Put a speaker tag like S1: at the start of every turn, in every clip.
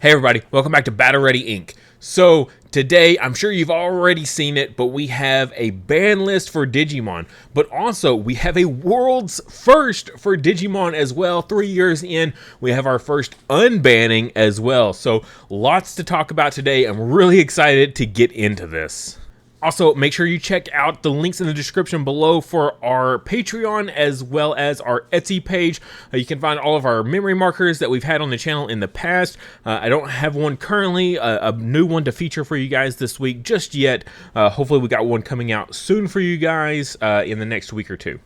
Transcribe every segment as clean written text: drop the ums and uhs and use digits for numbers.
S1: Hey everybody, welcome back to Battle Ready Inc. So today, I'm sure you've already seen it, but we have a ban list for Digimon, but also we have a world's first for Digimon as well. 3 years in, we have our first unbanning as well. So lots to talk about today. I'm really excited to get into this. Also, make sure you check out the links in the description below for our Patreon as well as our Etsy page. You can find all of our memory markers that we've had on the channel in the past. I don't have one currently, a new one to feature for you guys this week just yet. Hopefully we got one coming out soon for you guys in the next week or two.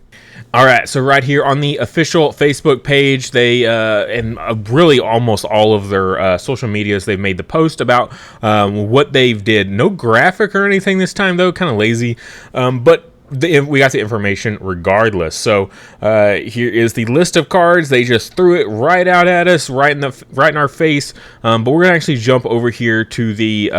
S1: All right, so right here on the official Facebook page, they and really almost all of their social medias, they've made the post about what they've did. No graphic or anything this time though, kind of lazy, but we got the information regardless. So here is the list of cards. They just threw it right out at us, right in our face. But we're gonna actually jump over here to the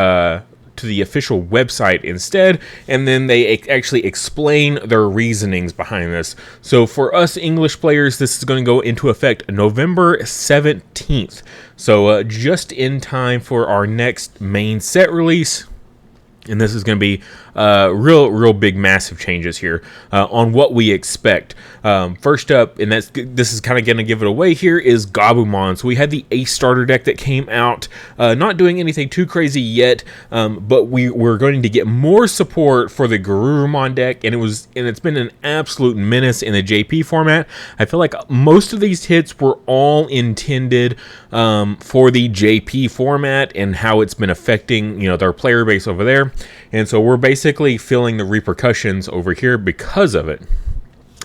S1: official website instead, and then they actually explain their reasonings behind this. So for us English players, this is going to go into effect November 17th. So just in time for our next main set release. And this is going to be real big, massive changes here on what we expect. First up, and this is kind of going to give it away here, is Gabumon. So we had the Ace starter deck that came out, not doing anything too crazy yet, but we're going to get more support for the Garurumon deck, and it's been an absolute menace in the JP format. I feel like most of these hits were all intended for the JP format and how it's been affecting their player base over there. And so we're basically feeling the repercussions over here because of it.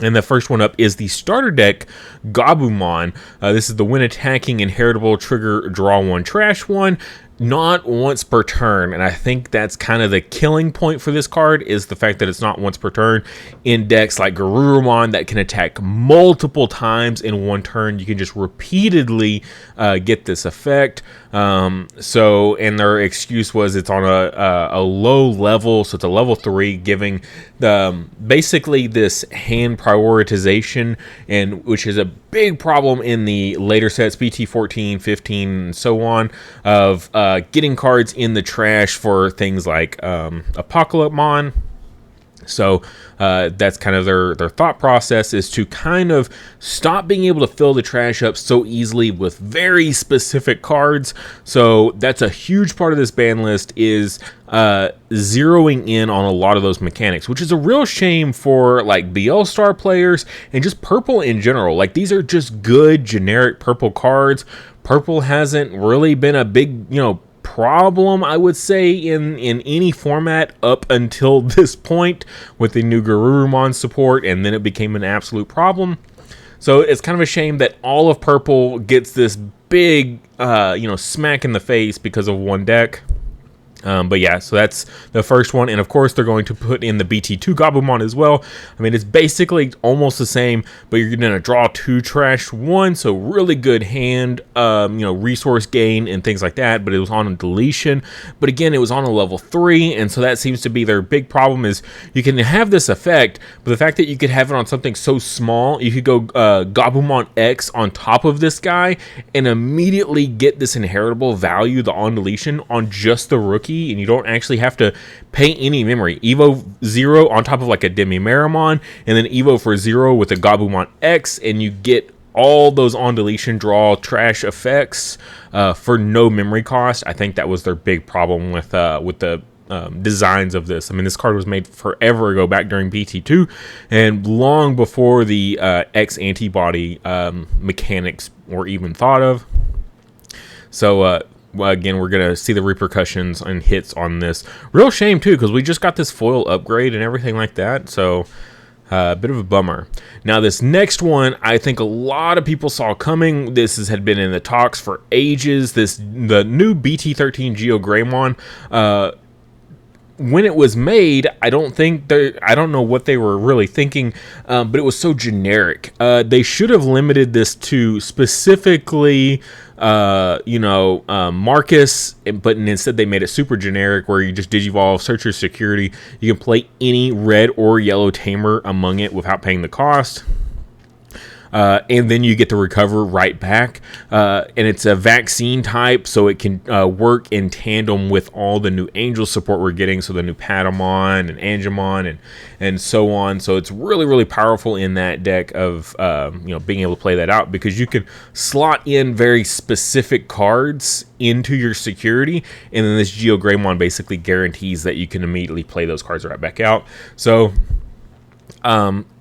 S1: And the first one up is the starter deck, Gabumon. This is the when attacking inheritable trigger draw one, trash one, not once per turn. And I think that's kind of the killing point for this card, is the fact that it's not once per turn. In decks like Garurumon that can attack multiple times in one turn, you can just repeatedly get this effect. And their excuse was it's on a low level, so it's a level 3, giving basically this hand prioritization, and which is a big problem in the later sets, BT 14, 15, and so on, of getting cards in the trash for things like Apocalypmon. So that's kind of their thought process, is to kind of stop being able to fill the trash up so easily with very specific cards. So that's a huge part of this ban list, is zeroing in on a lot of those mechanics, which is a real shame for like BL Star players and just purple in general. Like, these are just good generic purple cards. Purple hasn't really been a big problem, I would say, in any format up until this point with the new Garurumon support, and then it became an absolute problem. So it's kind of a shame that all of purple gets this big smack in the face because of one deck. But yeah, so that's the first one, and of course they're going to put in the BT2 Gabumon as well. I mean, it's basically almost the same, but you're going to draw 2, trash 1, so really good hand, resource gain and things like that. But it was on a deletion. But again, it was on a level 3, and so that seems to be their big problem, is you can have this effect, but the fact that you could have it on something so small, you could go Gabumon X on top of this guy and immediately get this inheritable value, the on deletion, on just the rookie. And you don't actually have to pay any memory. Evo 0 on top of like a Demi-Meramon, and then Evo for 0 with a Gabumon X, and you get all those on deletion draw trash effects for no memory cost. I think that was their big problem with the designs of this. I mean, this card was made forever ago, back during BT2, and long before the X antibody mechanics were even thought of. So again, we're going to see the repercussions and hits on this. Real shame, too, because we just got this foil upgrade and everything like that. So, a bit of a bummer. Now, this next one, I think a lot of people saw coming. This had been in the talks for ages. The new BT13 GeoGreymon. When it was made, I don't know what they were really thinking, but it was so generic. They should have limited this to specifically Marcus, but instead they made it super generic, where you just digivolve, search your security. You can play any red or yellow tamer among it without paying the cost. and then you get to recover right back. And it's a vaccine type, so it can work in tandem with all the new angel support we're getting, so the new Patamon and Angemon and so on. So it's really, really powerful in that deck of being able to play that out, because you can slot in very specific cards into your security, and then this GeoGreymon basically guarantees that you can immediately play those cards right back out. So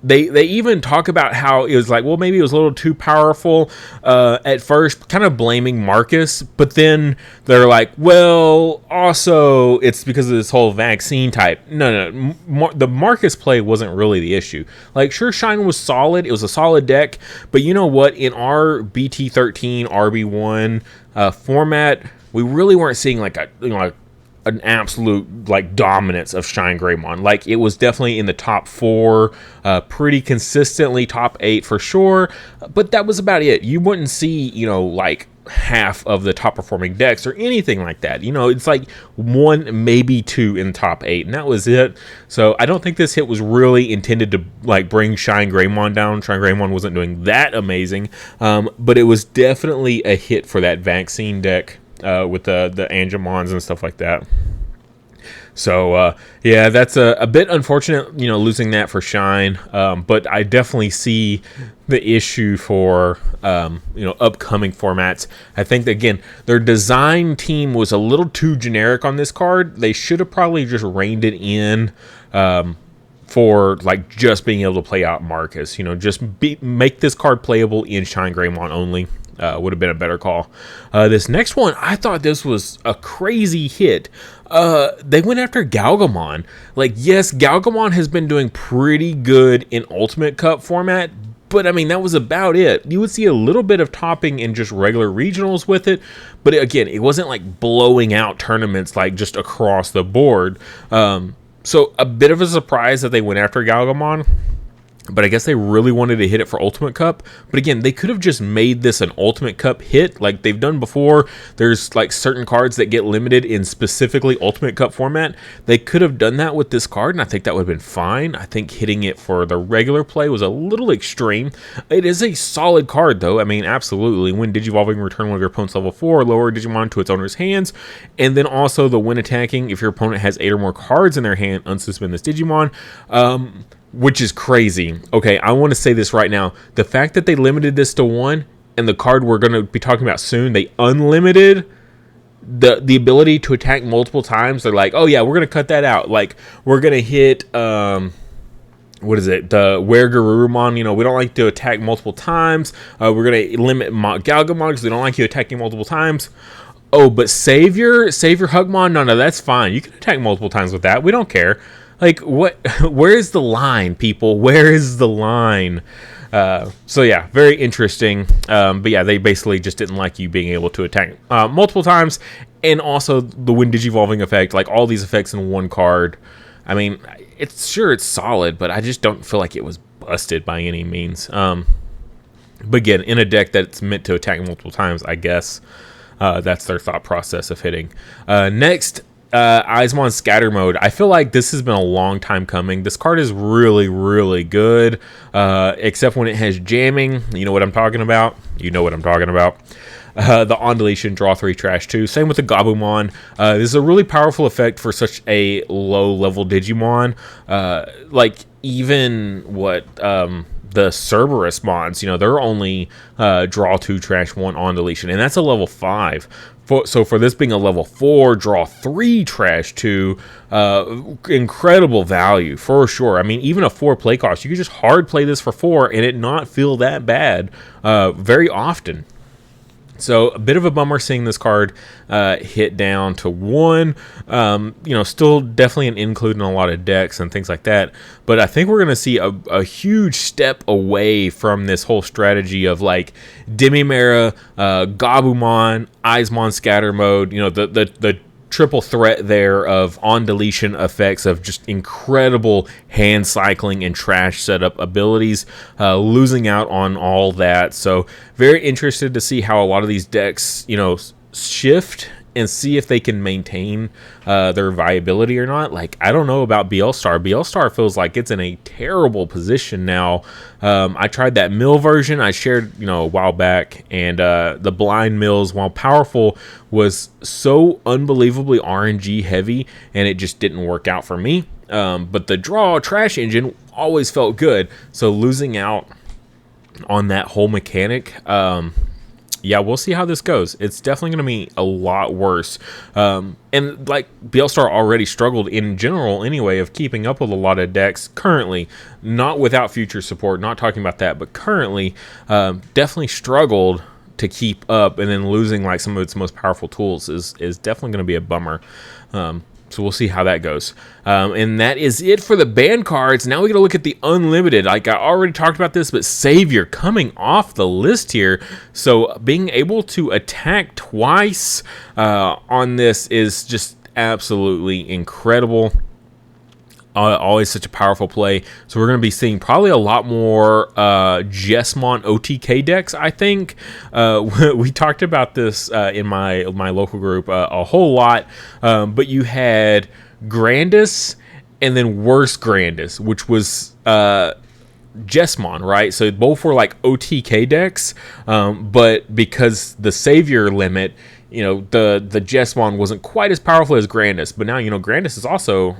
S1: they even talk about how it was like, well, maybe it was a little too powerful at first, kind of blaming Marcus, but then they're like, well, also it's because of this whole vaccine type. No, the Marcus play wasn't really the issue. Like, sure, Shine was solid, it was a solid deck, but you know what, in our BT13 RB1 format, we really weren't seeing like an absolute like dominance of Shine Greymon. Like, it was definitely in the top 4, pretty consistently top 8 for sure, but that was about it. You wouldn't see, like half of the top performing decks or anything like that. It's like 1, maybe 2 in the top 8, and that was it. So I don't think this hit was really intended to like bring Shine Greymon down. Shine Greymon wasn't doing that amazing, but it was definitely a hit for that vaccine deck with the Angemons and stuff like that. So yeah, that's a bit unfortunate, losing that for Shine, but I definitely see the issue for upcoming formats. I think that, again, their design team was a little too generic on this card. They should have probably just reined it in for like just being able to play out Marcus. Just make this card playable in Shine Greymon only. Would have been a better call. This next one, I thought this was a crazy hit. They went after Galgamon. Like, yes, Galgamon has been doing pretty good in Ultimate Cup format, but I mean, that was about it. You would see a little bit of topping in just regular regionals with it, but again, it wasn't like blowing out tournaments like just across the board. So a bit of a surprise that they went after Galgamon. But I guess they really wanted to hit it for Ultimate Cup. But again, they could have just made this an Ultimate Cup hit like they've done before. There's like certain cards that get limited in specifically Ultimate Cup format. They could have done that with this card, and I think that would have been fine. I think hitting it for the regular play was a little extreme. It is a solid card, though. I mean, absolutely. When Digivolving, return one of your opponent's level 4, lower Digimon to its owner's hands. And then also the when attacking, if your opponent has 8 or more cards in their hand, unsuspend this Digimon. Which is crazy. Okay, I want to say this right now. The fact that they limited this to 1, and the card we're going to be talking about soon, they unlimited the ability to attack multiple times. They're like, oh yeah, we're going to cut that out. Like, we're going to hit, what is it? The Weregarurumon, we don't like to attack multiple times. We're going to limit Galgamon because we don't like you attacking multiple times. Oh, but Saviorhuckmon, no, that's fine. You can attack multiple times with that. We don't care. Like, what? Where is the line, people? Where is the line? So yeah, very interesting. But yeah, they basically just didn't like you being able to attack multiple times, and also the when Digivolving effect, like all these effects in one card. I mean, it's solid, but I just don't feel like it was busted by any means. But again, in a deck that's meant to attack multiple times, I guess that's their thought process of hitting. Next. Eismon Scatter Mode. I feel like this has been a long time coming. This card is really, really good, except when it has jamming. You know what I'm talking about? The on deletion, draw 3, trash 2. Same with the Gabumon. This is a really powerful effect for such a low level Digimon. Like, even the Cerberus mods, they're only draw 2, trash 1, on deletion, and that's a level 5. So for this being a level 4, draw 3, trash 2, incredible value for sure. I mean, even a 4 play cost, you could just hard play this for 4 and it not feel that bad very often. So a bit of a bummer seeing this card hit down to 1. Still definitely an include in a lot of decks and things like that. But I think we're going to see a huge step away from this whole strategy of like Demimera, Gabumon, Eismon Scatter Mode. The triple threat there of on deletion effects of just incredible hand cycling and trash setup abilities, losing out on all that. So very interested to see how a lot of these decks shift and see if they can maintain their viability or not. Like, I don't know about BL Star. BL Star feels like it's in a terrible position now. I tried that mill version I shared, a while back, and the blind mills, while powerful, was so unbelievably RNG heavy, and it just didn't work out for me. But the draw trash engine always felt good, so losing out on that whole mechanic, yeah, we'll see how this goes. It's definitely going to be a lot worse. And like BL Star already struggled in general anyway of keeping up with a lot of decks currently, not without future support, not talking about that, but currently definitely struggled to keep up, and then losing like some of its most powerful tools is definitely going to be a bummer. So we'll see how that goes. And that is it for the ban cards. Now we got to look at the unlimited. Like I already talked about this, but Savior coming off the list here. So being able to attack twice on this is just absolutely incredible. Always such a powerful play. So we're going to be seeing probably a lot more Jesmon OTK decks, I think. We talked about this in my local group a whole lot. But you had Grandis and then worse Grandis, which was Jesmon, right? So both were like OTK decks. But because the Savior limit, the Jesmon wasn't quite as powerful as Grandis, but now, Grandis is also,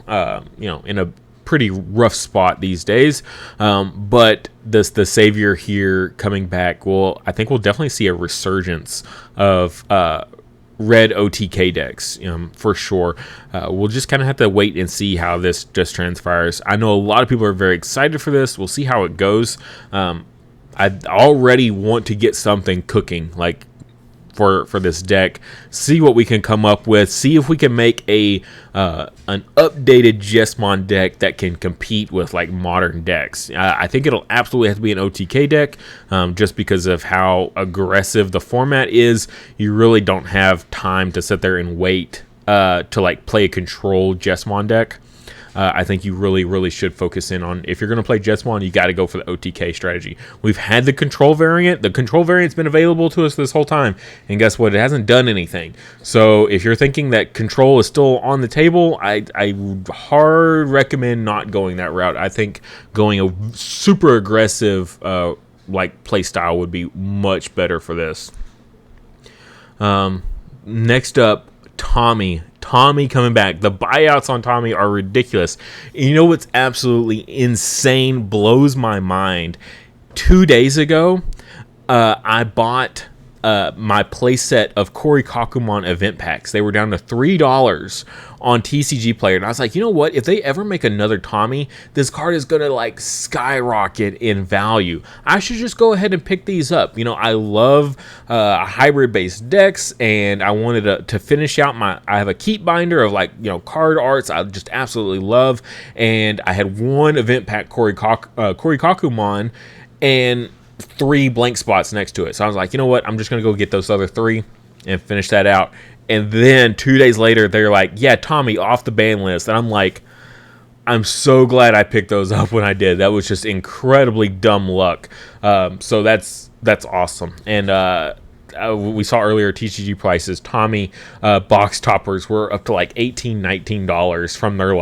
S1: in a pretty rough spot these days. But the Savior here coming back, I think we'll definitely see a resurgence of red OTK decks, for sure. We'll just kind of have to wait and see how this just transpires. I know a lot of people are very excited for this. We'll see how it goes. I already want to get something cooking, like, for this deck, see what we can come up with, see if we can make an updated Jesmon deck that can compete with like modern decks. I think it'll absolutely have to be an OTK deck, just because of how aggressive the format is. You really don't have time to sit there and wait to like play a controlled Jesmon deck. I think you really, really should focus in on, if you're going to play Jesmon, you got to go for the OTK strategy. We've had the control variant. The control variant's been available to us this whole time, and guess what? It hasn't done anything. So if you're thinking that control is still on the table, I would hard recommend not going that route. I think going a super aggressive play style would be much better for this. Next up, Tommy coming back. The buyouts on Tommy are ridiculous. You know what's absolutely insane, blows my mind? 2 days ago, I bought my playset of Korikakumon event packs. They were down to $3 on TCG Player, and I was like, you know what? If they ever make another Tommy, this card is gonna like skyrocket in value. I should just go ahead and pick these up. I love hybrid-based decks, and I wanted to finish out I have a keep binder of card arts I just absolutely love, and I had one event pack Korikakumon, and 3 blank spots next to it. So I was like, you know what? I'm just going to go get those other 3 and finish that out. And then 2 days later, they're like, yeah, Tommy off the ban list. And I'm like, I'm so glad I picked those up when I did. That was just incredibly dumb luck. So that's awesome. And we saw earlier TCG prices. Tommy box toppers were up to like $18, $19 from their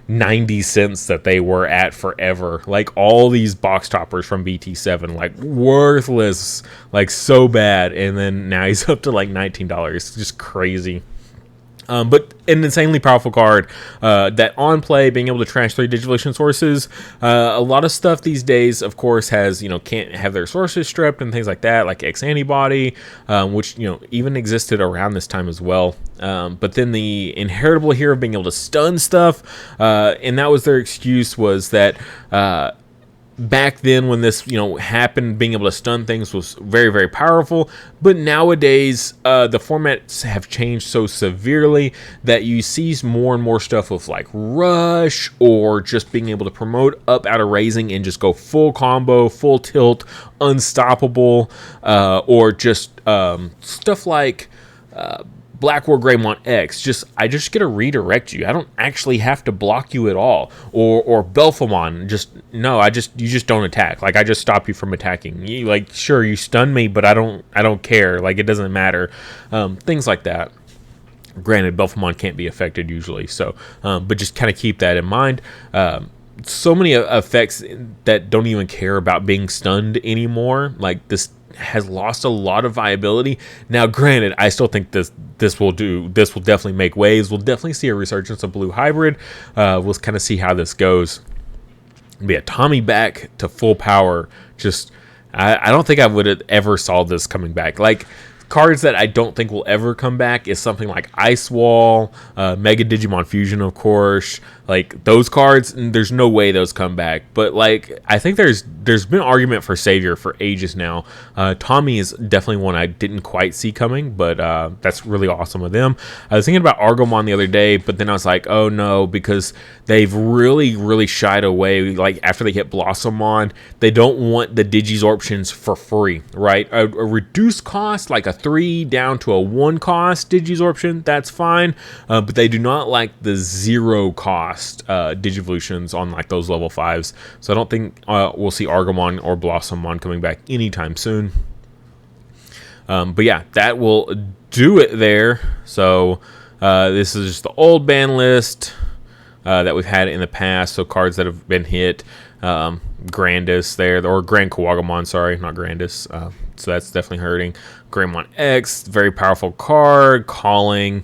S1: 90 cents that they were at forever. Like all these box toppers from BT7, worthless, so bad, and then now he's up to $19. It's just crazy. But an insanely powerful card that on play, being able to trash 3 Digivolution sources. A lot of stuff these days, of course, has, can't have their sources stripped and things like that, like X Antibody, which, even existed around this time as well. But then the inheritable here of being able to stun stuff, and that was their excuse, was that back then when this happened, being able to stun things was very, very powerful. But nowadays the formats have changed so severely that you see more and more stuff with rush, or just being able to promote up out of raising and just go full combo, full tilt, unstoppable, or just stuff like Black War Greymon X, I just get to redirect you. I don't actually have to block you at all. Or Belphemon, you just don't attack. I just stop you from attacking. You sure, you stun me, but I don't care. It doesn't matter. Things like that. Granted, Belphemon can't be affected usually, so but just kind of keep that in mind. So many effects that don't even care about being stunned anymore. Like, this has lost a lot of viability. Now, granted, I still think this will definitely make waves. We'll definitely see a resurgence of Blue Hybrid. We'll kind of see how this goes. Be a Tommy back to full power. Just I don't think I would have ever saw this coming back. Like, cards that I don't think will ever come back is something like Ice Wall, Mega Digimon Fusion, of course. Like, those cards, there's no way those come back. But, like, I think there's been argument for Savior for ages now. Tommy is definitely one I didn't quite see coming, but that's really awesome of them. I was thinking about Argomon the other day, but then I was like, oh no, because they've really shied away. Like, after they hit Blossomon, they don't want the Digisorptions for free, right? A reduced cost, like a 3 down to a 1 cost Digisorption, that's fine. But they do not like the 0 cost Digivolutions on like those level 5s. So I don't think we'll see Argomon or Blossomon coming back anytime soon. But yeah, that will do it there. So this is just the old ban list that we've had in the past. So cards that have been hit. Grandis there, or Grand Kawagamon, sorry, not Grandis. So that's definitely hurting. Greymon X, very powerful card. Calling.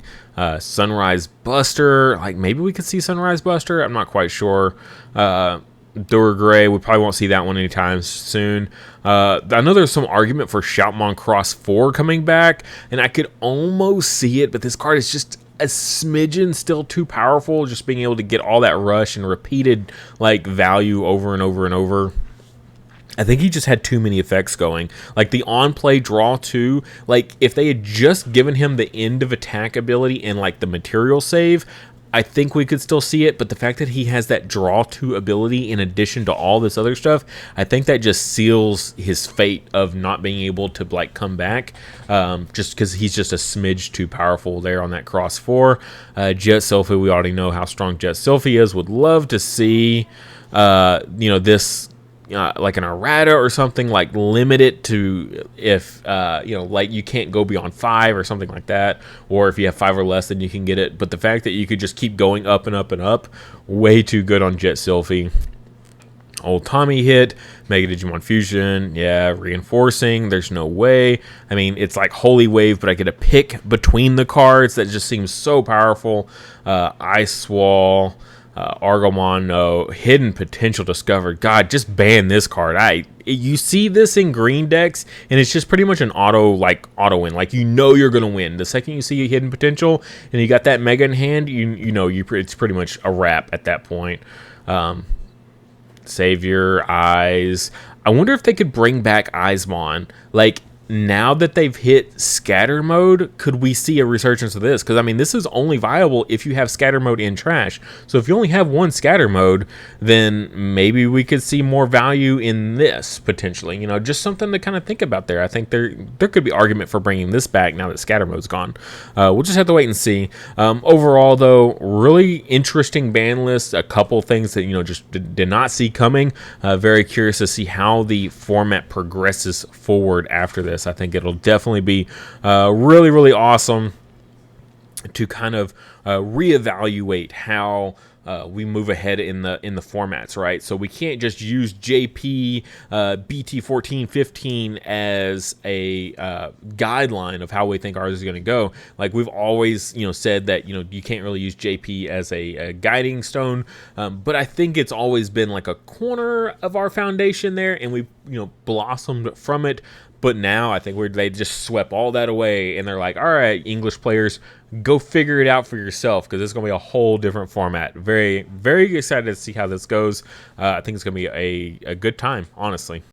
S1: Sunrise Buster, like maybe we could see Sunrise Buster, I'm not quite sure. Duragray, we probably won't see that one anytime soon. I know there's some argument for Shoutmon Cross 4 coming back, and I could almost see it, but this card is just a smidgen still too powerful, just being able to get all that rush and repeated like value over and over and over. I think he just had too many effects going. Like the on-play draw 2, like if they had just given him the end of attack ability and like the material save, I think we could still see it. But the fact that he has that draw 2 ability in addition to all this other stuff, I think that just seals his fate of not being able to like come back. Just because he's just a smidge too powerful there on that cross 4. Jet Sylphie, we already know how strong Jet Sylphie is. Would love to see, this... like an errata or something, like limit it to if like you can't go beyond 5 or something like that, or if you have 5 or less then you can get it. But the fact that you could just keep going up and up and up, way too good on Jet Sylphie. Old Tommy hit. Mega Digimon Fusion, yeah, reinforcing, there's no way. I mean, it's like Holy Wave, but I get to pick between the cards. That just seems so powerful. Ice Wall, Argomon, no. Hidden Potential discovered. God, just ban this card. You see this in green decks, and it's just pretty much an auto win. Like, you know you're gonna win the second you see a Hidden Potential, and you got that Mega in hand. It's pretty much a wrap at that point. Savior, Eyes. I wonder if they could bring back Eismon. Like, now that they've hit scatter mode, could we see a resurgence of this? Because, I mean, this is only viable if you have scatter mode in trash. So if you only have one scatter mode, then maybe we could see more value in this, potentially. Just something to kind of think about there. I think there could be argument for bringing this back now that scatter mode's gone. We'll just have to wait and see. Overall, though, really interesting ban list. A couple things that, just did not see coming. Very curious to see how the format progresses forward after this. I think it'll definitely be really awesome to kind of reevaluate how we move ahead in the formats, right? So we can't just use JP BT 1415 as a guideline of how we think ours is going to go. Like, we've always said that you can't really use JP as a guiding stone, but I think it's always been like a corner of our foundation there, and we blossomed from it. But now I think they just swept all that away, and they're like, all right, English players, go figure it out for yourself, because it's going to be a whole different format. Very, very excited to see how this goes. I think it's going to be a good time, honestly.